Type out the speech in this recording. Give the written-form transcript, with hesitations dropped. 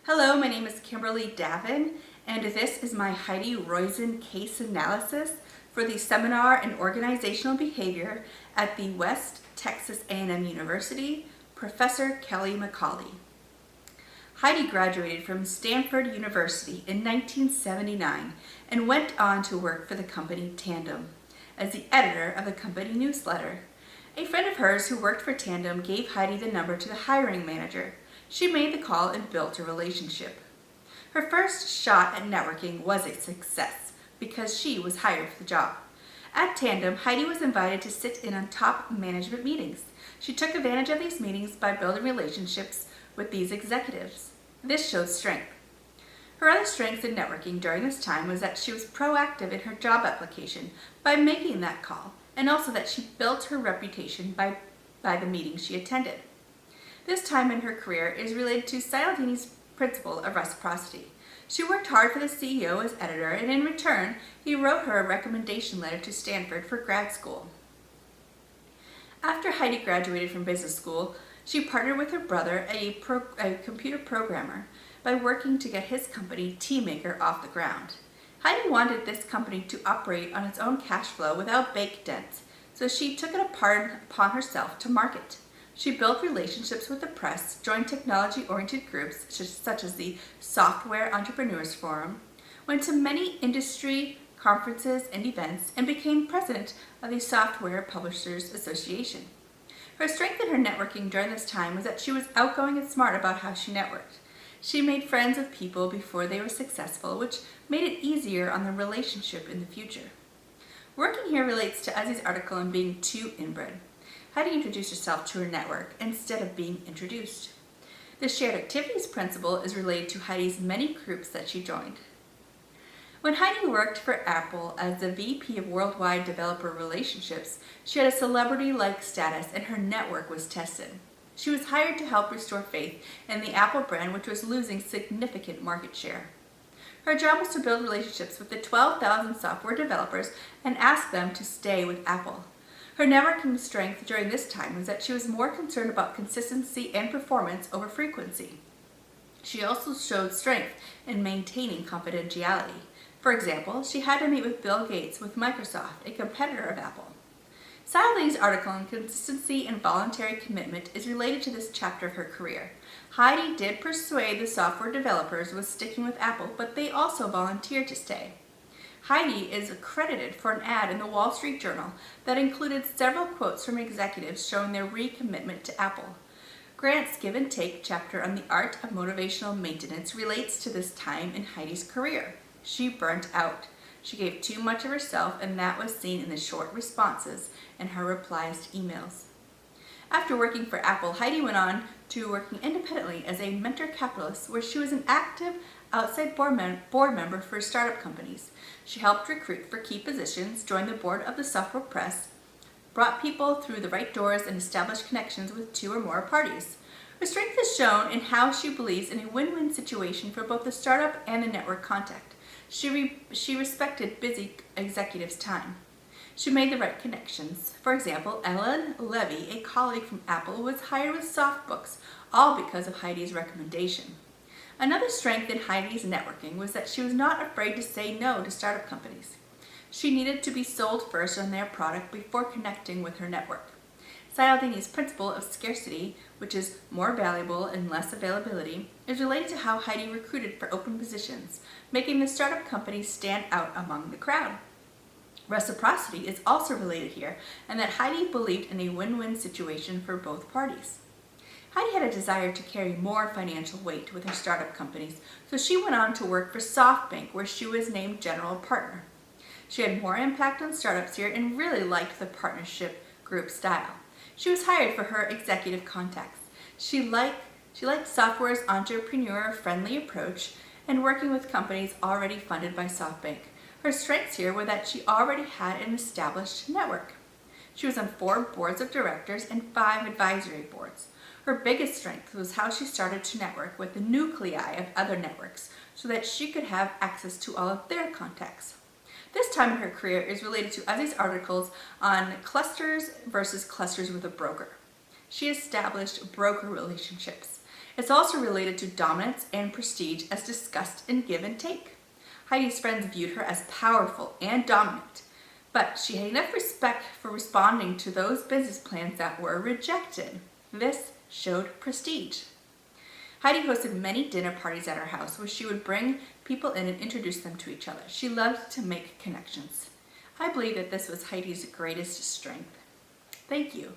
Hello, my name is Kimberly Davin, and this is my Heidi Roizen case analysis for the Seminar in Organizational Behavior at the West Texas A&M University, Professor Kelly McCauley. Heidi graduated from Stanford University in 1979 and went on to work for the company Tandem as the editor of the company newsletter. A friend of hers who worked for Tandem gave Heidi the number to the hiring manager. She made the call and built a relationship. Her first shot at networking was a success because she was hired for the job. At Tandem, Heidi was invited to sit in on top management meetings. She took advantage of these meetings by building relationships with these executives. This showed strength. Her other strength in networking during this time was that she was proactive in her job application by making that call, and also that she built her reputation by the meetings she attended. This time in her career is related to Cialdini's principle of reciprocity. She worked hard for the CEO as editor, and in return, he wrote her a recommendation letter to Stanford for grad school. After Heidi graduated from business school, she partnered with her brother, a computer programmer, by working to get his company, Teammaker, off the ground. Heidi wanted this company to operate on its own cash flow without bank debts, so she took it upon herself to market. She built relationships with the press, joined technology-oriented groups such as the Software Entrepreneurs Forum, went to many industry conferences and events, and became president of the Software Publishers Association. Her strength in her networking during this time was that she was outgoing and smart about how she networked. She made friends with people before they were successful, which made it easier on the relationship in the future. Working here relates to Uzi's article on being too inbred. Heidi introduced herself to her network instead of being introduced. The shared activities principle is related to Heidi's many groups that she joined. When Heidi worked for Apple as the VP of Worldwide Developer Relationships, she had a celebrity-like status and her network was tested. She was hired to help restore faith in the Apple brand, which was losing significant market share. Her job was to build relationships with the 12,000 software developers and ask them to stay with Apple. Her networking strength during this time was that she was more concerned about consistency and performance over frequency. She also showed strength in maintaining confidentiality. For example, she had to meet with Bill Gates with Microsoft, a competitor of Apple. Cialdini's article on consistency and voluntary commitment is related to this chapter of her career. Heidi did persuade the software developers with sticking with Apple, but they also volunteered to stay. Heidi is credited for an ad in the Wall Street Journal that included several quotes from executives showing their recommitment to Apple. Grant's Give and Take chapter on the art of motivational maintenance relates to this time in Heidi's career. She burnt out. She gave too much of herself, and that was seen in the short responses and her replies to emails. After working for Apple, Heidi went on to working independently as a venture capitalist, where she was an active outside board member for startup companies. She helped recruit for key positions, joined the board of the software press, brought people through the right doors, and established connections with two or more parties. Her strength is shown in how she believes in a win-win situation for both the startup and the network contact. She respected busy executives' time. She made the right connections. For example, Ellen Levy, a colleague from Apple, was hired with SoftBooks, all because of Heidi's recommendation. Another strength in Heidi's networking was that she was not afraid to say no to startup companies. She needed to be sold first on their product before connecting with her network. Cialdini's principle of scarcity, which is more valuable and less availability, is related to how Heidi recruited for open positions, making the startup company stand out among the crowd. Reciprocity is also related here, and that Heidi believed in a win-win situation for both parties. Heidi had a desire to carry more financial weight with her startup companies, so she went on to work for SoftBank, where she was named general partner. She had more impact on startups here and really liked the partnership group style. She was hired for her executive contacts. She liked software's entrepreneur-friendly approach and working with companies already funded by SoftBank. Her strengths here were that she already had an established network. She was on 4 boards of directors and 5 advisory boards. Her biggest strength was how she started to network with the nuclei of other networks so that she could have access to all of their contacts. This time in her career is related to Uzi's articles on clusters versus clusters with a broker. She established broker relationships. It's also related to dominance and prestige as discussed in Give and Take. Heidi's friends viewed her as powerful and dominant, but she had enough respect for responding to those business plans that were rejected. This showed prestige. Heidi hosted many dinner parties at her house where she would bring people in and introduce them to each other. She loved to make connections. I believe that this was Heidi's greatest strength. Thank you.